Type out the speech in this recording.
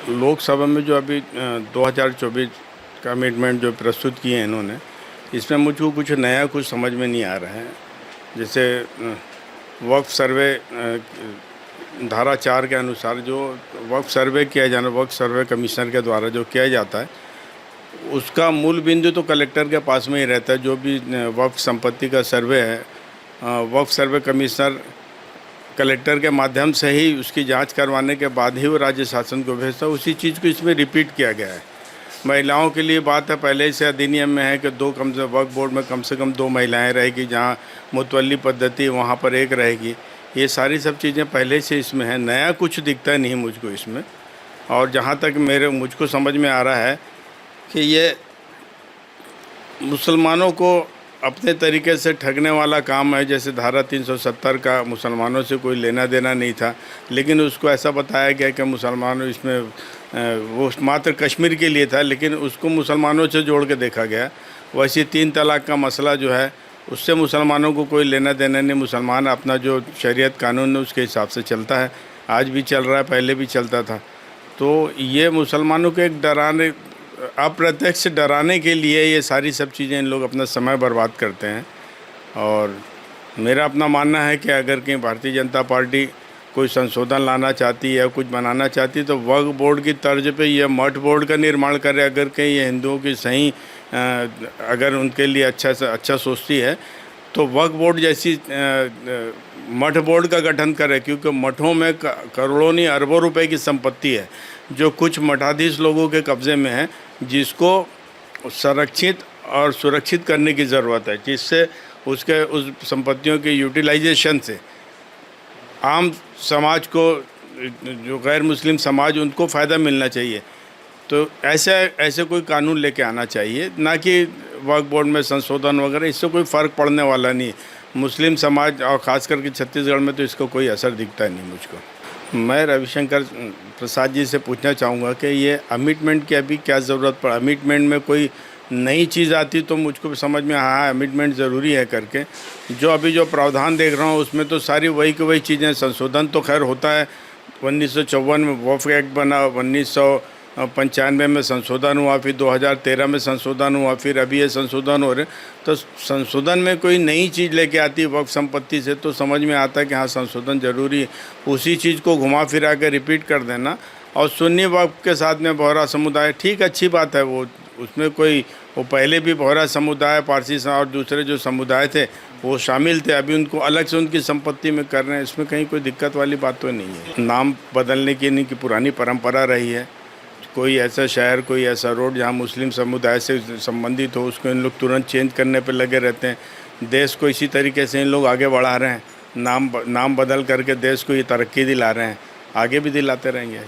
लोकसभा में जो अभी 2024 का अमेंडमेंट जो प्रस्तुत किए हैं इन्होंने, इसमें मुझको कुछ नया कुछ समझ में नहीं आ रहा है। जैसे वक्फ सर्वे धारा 4 के अनुसार जो वक्फ सर्वे किया जाना, वक्फ सर्वे कमिश्नर के द्वारा जो किया जाता है, उसका मूल बिंदु तो कलेक्टर के पास में ही रहता है। जो भी वक्फ संपत्ति का सर्वे है, वक्फ सर्वे कमिश्नर कलेक्टर के माध्यम से ही उसकी जांच करवाने के बाद ही वो राज्य शासन को भेजता है। उसी चीज़ को इसमें रिपीट किया गया है। महिलाओं के लिए बात है, पहले से अधिनियम में है कि वक्फ बोर्ड में कम से कम 2 महिलाएं रहेगी, जहां मुतवल्ली पद्धति वहां पर 1 रहेगी। ये सारी सब चीज़ें पहले से इसमें है, नया कुछ दिखता नहीं मुझको इसमें। और जहाँ तक मुझको समझ में आ रहा है कि ये मुसलमानों को अपने तरीके से ठगने वाला काम है। जैसे धारा 370 का मुसलमानों से कोई लेना देना नहीं था, लेकिन उसको ऐसा बताया गया कि मुसलमानों इसमें वो मात्र कश्मीर के लिए था, लेकिन उसको मुसलमानों से जोड़ के देखा गया। वैसे 3 तलाक का मसला जो है, उससे मुसलमानों को कोई लेना देना नहीं। मुसलमान अपना जो शरीयत कानून है उसके हिसाब से चलता है, आज भी चल रहा है, पहले भी चलता था। तो ये मुसलमानों को एक डराने, अप्रत्यक्ष डराने के लिए ये सारी सब चीज़ें इन लोग अपना समय बर्बाद करते हैं। और मेरा अपना मानना है कि अगर कहीं भारतीय जनता पार्टी कोई संशोधन लाना चाहती है या कुछ बनाना चाहती है, तो वक्फ बोर्ड की तर्ज पे ये मठ बोर्ड का निर्माण करे। अगर कहीं ये हिंदुओं की सही अगर उनके लिए अच्छा से अच्छा सोचती है, तो वक्फ बोर्ड जैसी मठ बोर्ड का गठन करे। क्योंकि मठों में करोड़ों नहीं अरबों रुपए की संपत्ति है जो कुछ मठाधीश लोगों के कब्ज़े में है, जिसको संरक्षित और सुरक्षित करने की ज़रूरत है, जिससे उसके उस संपत्तियों के यूटिलाइजेशन से आम समाज को, जो गैर मुस्लिम समाज, उनको फ़ायदा मिलना चाहिए। तो ऐसे कोई कानून लेके आना चाहिए, ना कि वक्फ बोर्ड में संशोधन वगैरह। इससे कोई फ़र्क पड़ने वाला नहीं। मुस्लिम समाज और ख़ास करके छत्तीसगढ़ में तो इसको कोई असर दिखता नहीं मुझको। मैं रविशंकर प्रसाद जी से पूछना चाहूँगा कि ये अमिटमेंट की अभी क्या ज़रूरत पड़ा। अमिटमेंट में कोई नई चीज़ आती तो मुझको समझ में हाँ अमिटमेंट ज़रूरी है करके। जो अभी जो प्रावधान देख रहा हूँ उसमें तो सारी वही की वही चीज़ें। संशोधन तो खैर होता है, 1954 में वक्फ एक्ट बना, 1995 में संशोधन हुआ, फिर 2013 में संशोधन हुआ, फिर अभी ये संशोधन हो रहे। तो संशोधन में कोई नई चीज़ लेके आती है वक्फ संपत्ति से, तो समझ में आता है कि हाँ संशोधन ज़रूरी है। उसी चीज़ को घुमा फिरा के रिपीट कर देना। और सुन्नी वक्फ के साथ में बोहरा समुदाय, ठीक, अच्छी बात है, वो उसमें कोई, वो पहले भी बोहरा समुदाय, पारसी और दूसरे जो समुदाय थे वो शामिल थे। अभी उनको अलग से उनकी संपत्ति में कर रहे हैं, इसमें कहीं कोई दिक्कत वाली बात तो नहीं है। नाम बदलने की इनकी पुरानी परंपरा रही है। कोई ऐसा शहर, कोई ऐसा रोड जहाँ मुस्लिम समुदाय से संबंधित हो, उसको इन लोग तुरंत चेंज करने पे लगे रहते हैं। देश को इसी तरीके से इन लोग आगे बढ़ा रहे हैं। नाम बदल करके देश को ये तरक्की दिला रहे हैं, आगे भी दिलाते रहेंगे।